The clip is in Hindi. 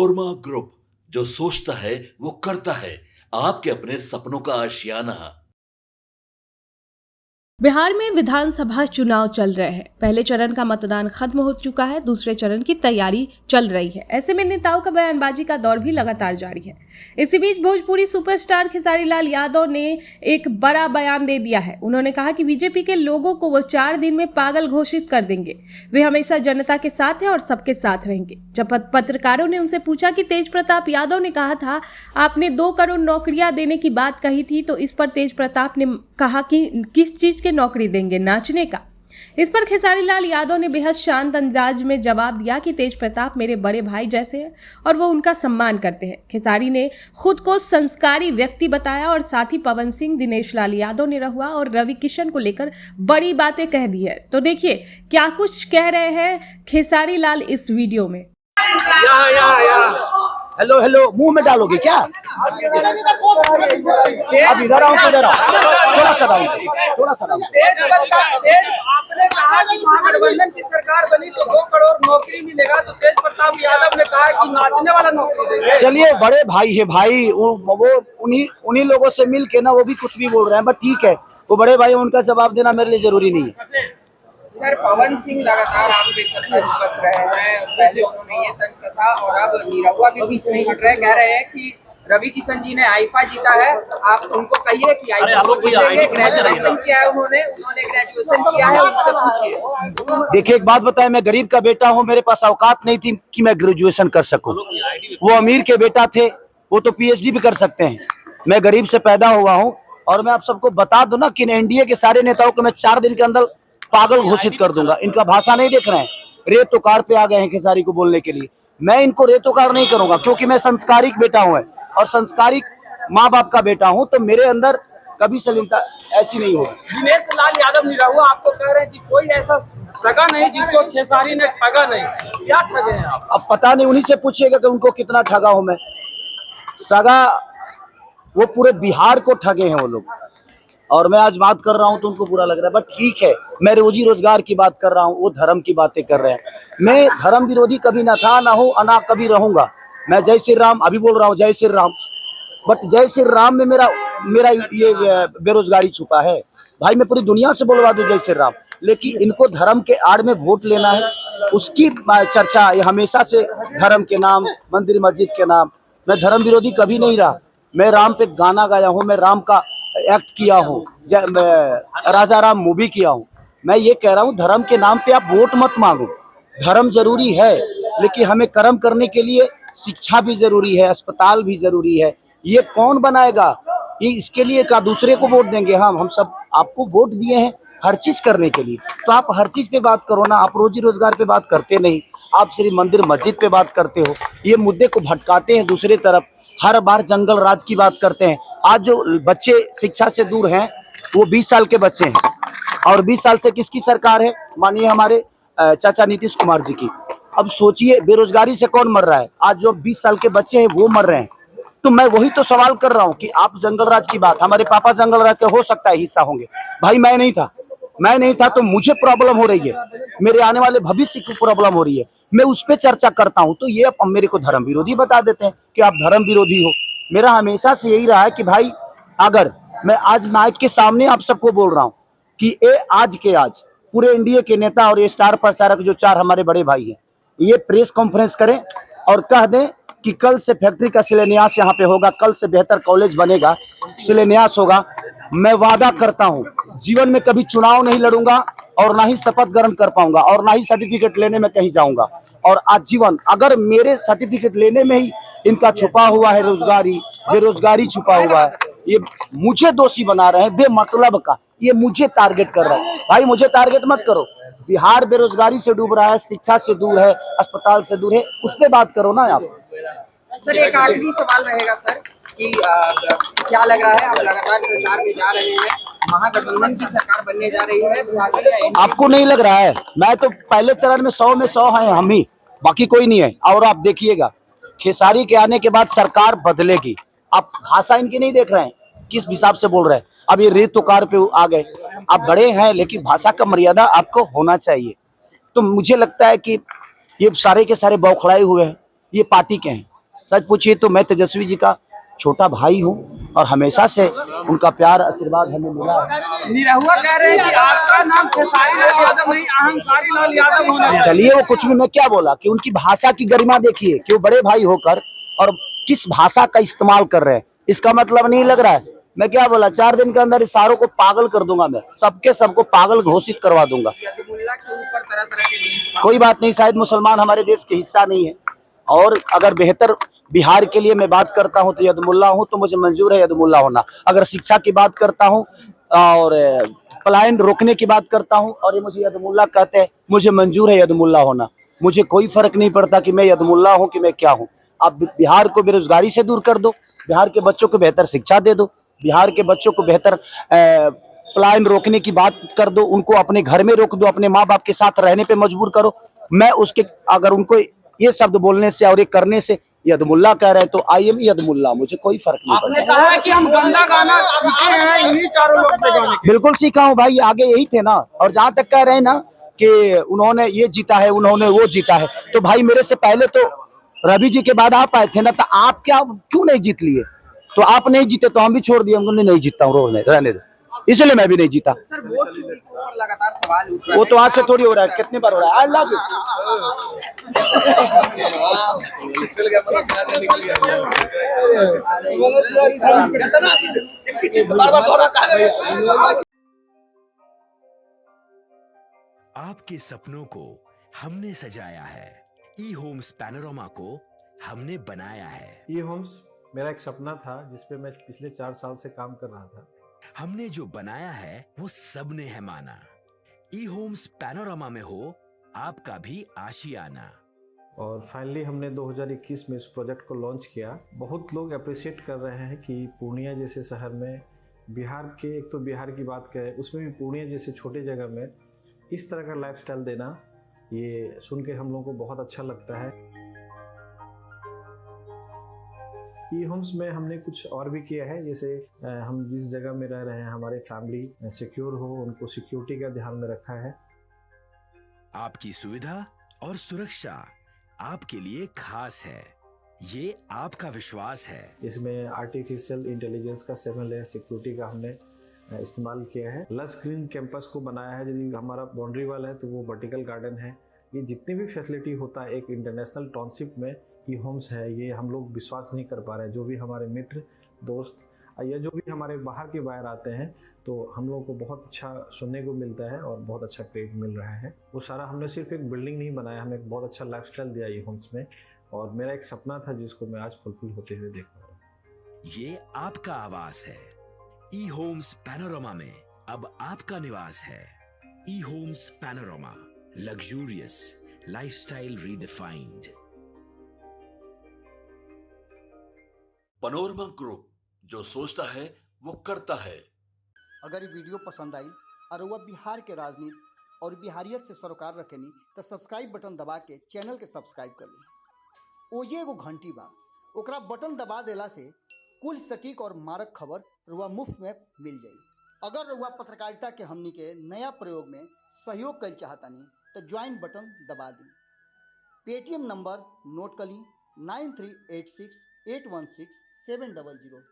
कोरमा ग्रुप, जो सोचता है वो करता है। आपके अपने सपनों का आशियाना। बिहार में विधानसभा चुनाव चल रहे हैं। पहले चरण का मतदान खत्म हो चुका है, दूसरे चरण की तैयारी चल रही है। ऐसे में नेताओं का बयानबाजी का दौर भी लगातार जारी है। इसी बीच भोजपुरी सुपरस्टार खेसारी लाल यादव ने एक बड़ा बयान दे दिया है। उन्होंने कहा कि बीजेपी के लोगों को वो 4 दिन में पागल घोषित कर देंगे। वे हमेशा जनता के साथ है और सबके साथ रहेंगे। जब पत्रकारों ने उनसे पूछा कि तेज प्रताप यादव ने कहा था आपने 2 करोड़ नौकरियां देने की बात कही थी, तो इस पर तेज प्रताप ने कहा कि किस चीज के नौकरी देंगे, नाचने का। इस पर खेसारी लाल यादव ने बेहद शांत अंदाज में जवाब दिया कि तेज प्रताप मेरे बड़े भाई जैसे हैं और वो उनका सम्मान करते हैं। खेसारी ने खुद को संस्कारी व्यक्ति बताया और साथ ही पवन सिंह, दिनेश लाल यादव, निरहुआ और रवि किशन को लेकर बड़ी बातें कह दी है। तो देखिए क्या कुछ कह रहे हैं खेसारी लाल इस वीडियो में। हेलो हेलो, मुंह में डालोगे क्या? अब इधर आओ, इधर आओ, थोड़ा सा डालो, थोड़ा सा डालो। आपने कहा कि महागठबंधन की सरकार बनी तो 2 करोड़ नौकरी मिलेगा, तो तेज प्रताप यादव ने कहा कि नाचने वाला नौकरी देंगे। चलिए, बड़े भाई है भाई, वो उन्हीं लोगों से मिल के ना वो भी कुछ भी बोल रहे हैं, बट ठीक है, वो बड़े भाई, उनका जवाब देना मेरे लिए जरूरी नहीं है। सर, पवन सिंह लगातार आप पे तंज कस रहे हैं। पहले उन्होंने ये तंज कसा और अब निरहुआ भी बीच नहीं हट रहे। कह रहे हैं कि रवि किशन जी ने आईफा जीता है, आप उनको कहिए कि आईफा वो जीतेंगे। ग्रेजुएशन किया है उन्होंने ग्रेजुएशन किया है, उनसे पूछिए। देखिए, एक बात बताएं, मैं गरीब का बेटा हूं, मेरे पास औकात नहीं थी कि मैं ग्रेजुएशन कर सकूं। वो अमीर के बेटा थे, वो तो पीएचडी भी कर सकते हैं। मैं गरीब से पैदा हुआ हूं और मैं आप सबको बता दूं ना कि एनडीए के सारे नेताओं को मैं 4 दिन के अंदर पागल घोषित कर दूंगा। इनका भाषा नहीं देख रहे हैं, रेत तो कार पे आ गए हैं खेसारी को बोलने के लिए। मैं इनको रेतोकार नहीं करूंगा, क्योंकि मैं संस्कारिक बेटा हूं और संस्कारिक माँ बाप का बेटा हूं, तो मेरे अंदर कभी सलीलता ऐसी नहीं होगी। दिनेश लाल यादव निरहुआ आपको कह रहे हैं कि कोई ऐसा सगा नहीं जिसको खेसारी ने ठगा नहीं। क्या ठगे हैं आप? अब पता नहीं, उन्हीं से पूछिएगा कि उनको कितना ठगा हूं मैं। सगा वो पूरे बिहार को ठगे हैं वो लोग, और मैं आज बात कर रहा हूं तो उनको बुरा लग रहा है, बट ठीक है, मैं रोजी रोजगार की बात कर रहा हूं, वो धर्म की बातें कर रहे हैं। मैं धर्म विरोधी कभी ना था, ना हो, ना कभी रहूंगा। मैं जय श्री राम अभी बोल रहा हूं, जय श्री राम, बट जय श्री राम में मेरा ये बेरोजगारी छुपा है। भाई, मैं पूरी दुनिया से बोलवा दूं जय श्री राम, लेकिन इनको धर्म के आड़ में वोट लेना है, उसकी चर्चा ये हमेशा से धर्म के नाम, मंदिर मस्जिद के नाम। मैं धर्म विरोधी कभी नहीं रहा। मैं राम पे गाना गाया हूँ, मैं राम का एक्ट किया हूँ, राजा राम मूवी किया हूँ। मैं ये कह रहा हूँ, धर्म के नाम पे आप वोट मत मांगो। धर्म जरूरी है, लेकिन हमें कर्म करने के लिए शिक्षा भी जरूरी है, अस्पताल भी जरूरी है। ये कौन बनाएगा? ये इसके लिए का दूसरे को वोट देंगे? हम सब आपको वोट दिए हैं हर चीज करने के लिए, तो आप हर चीज पे बात करो ना। आप रोजी रोजगार पे बात करते नहीं, आप सिर्फ मंदिर मस्जिद पे बात करते हो। ये मुद्दे को भटकाते हैं दूसरी तरफ, हर बार जंगल राज की बात करते हैं। आज जो बच्चे शिक्षा से दूर हैं वो 20 साल के बच्चे हैं, और 20 साल से किसकी सरकार है? मानिए हमारे चाचा नीतीश कुमार जी की। अब सोचिए, बेरोजगारी से कौन मर रहा है? आज जो 20 साल के बच्चे हैं वो मर रहे हैं। तो मैं वही तो सवाल कर रहा हूँ कि आप जंगल राज की बात, हमारे पापा जंगल राज के हो सकता है हिस्सा होंगे, भाई मैं नहीं था, तो मुझे प्रॉब्लम हो रही है, मेरे आने वाले भविष्य की प्रॉब्लम हो रही है, मैं उस पर चर्चा करता हूं। तो ये अब मेरे को धर्म विरोधी बता देते हैं कि आप धर्म विरोधी हो। मेरा हमेशा से यही रहा है कि भाई, अगर मैं आज माइक के सामने आप सबको बोल रहा हूं कि आज पूरे इंडिया के नेता और ये स्टार प्रचारक जो 4 हमारे बड़े भाई हैं, ये प्रेस कॉन्फ्रेंस करें और कह दें कि कल से फैक्ट्री का शिलान्यास यहाँ पे होगा, कल से बेहतर कॉलेज बनेगा, शिलान्यास होगा। मैं वादा करता हूँ, जीवन में कभी चुनाव नहीं लड़ूंगा और ना ही शपथ ग्रहण कर पाऊंगा और ना ही सर्टिफिकेट लेने में कहीं जाऊंगा। और आजीवन अगर मेरे सर्टिफिकेट लेने में ही इनका छुपा हुआ है बेरोजगारी छुपा हुआ है, ये मुझे दोषी बना रहे हैं बेमतलब का, ये मुझे टारगेट कर रहा है। भाई, मुझे टारगेट मत करो। बिहार बेरोजगारी से डूब रहा है, शिक्षा से दूर है, अस्पताल से दूर है, उस पर बात करो ना आप। सर, एक आखिरी सवाल रहेगा सर कि क्या लग रहा है, आप लगातार प्रचार में जा रहे हैं, महागठबंधन की सरकार बनने जा रही है बिहार में, या आपको नहीं लग रहा है? मैं तो पहले चरण में 100 में 100 हैं हम ही, बाकी कोई नहीं है। और आप देखिएगा, खेसारी के आने के बाद सरकार बदलेगी। आप भाषा इनकी नहीं देख रहे हैं, किस हिसाब से बोल रहे हैं। अब ये रेत तो कार पे आ गए। आप बड़े हैं, लेकिन भाषा का मर्यादा आपको होना चाहिए। तो मुझे लगता है कि ये सारे के सारे बौखलाए हुए हैं, ये पार्टी के हैं। सच पूछिए तो मैं तेजस्वी जी का छोटा भाई हूँ और हमेशा से उनका प्यार आशीर्वाद हमें मिला है। निरहुआ कह रहे हैं कि आपका नाम खेसारी लाल यादव नहीं, अहंकारी लाल यादव होना चाहिए। चलिए वो कुछ भी, मैं क्या बोला कि उनकी भाषा की गरिमा देखिए कि वो बड़े भाई होकर और किस भाषा का इस्तेमाल कर रहे हैं, इसका मतलब नहीं लग रहा है। मैं क्या बोला, 4 दिन के अंदर इशारों को पागल कर दूंगा, मैं सबको पागल घोषित करवा दूंगा। यदुमुल्ला के ऊपर तरह तरह के मीम्स। कोई बात नहीं, शायद मुसलमान हमारे देश के हिस्सा नहीं है, और अगर बेहतर बिहार के लिए मैं बात करता हूं तो यदुमुल्ला हूं, तो मुझे मंजूर है यदुमुल्ला होना। अगर शिक्षा की बात करता हूं और पलायन रोकने की बात करता हूं और ये मुझे यदुमुल्ला कहते हैं, मुझे मंजूर है यदुमुल्ला होना। मुझे कोई फर्क नहीं पड़ता कि मैं यदुमुल्ला हूं कि मैं क्या हूं। आप बिहार को बेरोजगारी से दूर कर दो, बिहार के बच्चों को बेहतर शिक्षा दे दो, बिहार के बच्चों को बेहतर पलायन रोकने की बात कर दो, उनको अपने घर में रोक दो, अपने माँ बाप के साथ रहने पे मजबूर करो। मैं उसके, अगर उनको ये शब्द बोलने से और ये करने से यदुमुल्ला कह रहे हैं तो आई एम यदुमुल्ला, मुझे कोई फर्क नहीं आपने पड़ता। कहा है कि हम गंदा गाना सीखे हैं इन्हीं चारों लोग से गाने के। बिल्कुल सीखा हूँ भाई, आगे यही थे ना। और जहां तक कह रहे हैं ना कि उन्होंने ये जीता है, उन्होंने वो जीता है, तो भाई मेरे से पहले तो रवि जी के बाद आप आए थे ना, तो आप क्या क्यों नहीं जीत लिए? तो आप नहीं जीते तो हम भी छोड़ दिए, हमने नहीं जीता हूँ, रहने दो, इसलिए मैं भी नहीं जीता। सर वोट चोरी के ऊपर लगातार सवाल उठ रहा है। वो तो आज से थोड़ी हो रहा है, कितनी बार हो रहा है। I love you. आपके सपनों को हमने सजाया है, ई होम्स पैनोरमा को हमने बनाया है। ई होम्स मेरा एक सपना था जिस पे मैं पिछले 4 साल से काम कर रहा था। हमने जो बनाया है वो सबने है माना। ई होम्स पैनोरमा में हो आपका भी आशियाना। और फाइनली हमने 2021 में इस प्रोजेक्ट को लॉन्च किया। बहुत लोग अप्रिशिएट कर रहे हैं कि पूर्णिया जैसे शहर में, बिहार के, एक तो बिहार की बात करें उसमें भी पूर्णिया जैसे छोटे जगह में इस तरह का लाइफस्टाइल देना, ये सुन के हम लोगों को बहुत अच्छा लगता है। ई होम्स में हमने कुछ और भी किया है, जैसे हम जिस जगह में रह रहे हैं हमारे फैमिली सिक्योर हो, उनको सिक्योरिटी का ध्यान में रखा है। आपकी सुविधा और सुरक्षा आपके लिए खास है, ये आपका विश्वास है। इसमें आर्टिफिशियल इंटेलिजेंस का 7 लेयर सिक्योरिटी का हमने इस्तेमाल किया है। लस ग्रीन कैंपस को बनाया है, यदि हमारा बाउंड्री वाल है तो वो वर्टिकल गार्डन है। ये जितनी भी फैसिलिटी होता है एक इंटरनेशनल टाउनशिप में, ई होम्स है, ये हम लोग विश्वास नहीं कर पा रहे हैं। जो भी हमारे मित्र दोस्त या जो भी हमारे बाहर के बाहर आते हैं तो हम लोगों को बहुत अच्छा सुनने को मिलता है और बहुत अच्छा क्रेडिट मिल रहा है। वो सारा हमने सिर्फ एक बिल्डिंग नहीं बनाया, हमें एक बहुत अच्छा लाइफस्टाइल दिया ई होम्स में, और मेरा एक सपना था जिसको मैं आज फुलफिल होते हुए देख पा रहा हूँ। ये आपका आवास है। ई होम्स पैनोरमा में अब आपका निवास है। E Homes Panorama, luxurious lifestyle redefined. Panorama group, जो सोचता है वो करता है। अगर ये वीडियो पसंद आई और वह बिहार के राजनीति और बिहारियत से सरोकार रखेनी तो सब्सक्राइब बटन दबा के चैनल के सब्सक्राइब कर ली। ओजे एगो घंटी बा, ओकरा बटन दबा देला से कुल सटीक और मारक खबर रुआ मुफ्त में मिल जाई। अगर रुआ पत्रकारिता के हमनी के नया प्रयोग में सहयोग कर चाहतानी तो ज्वाइन बटन दबा दी। पेटीएम नंबर नोट कर ली 9386 816 700।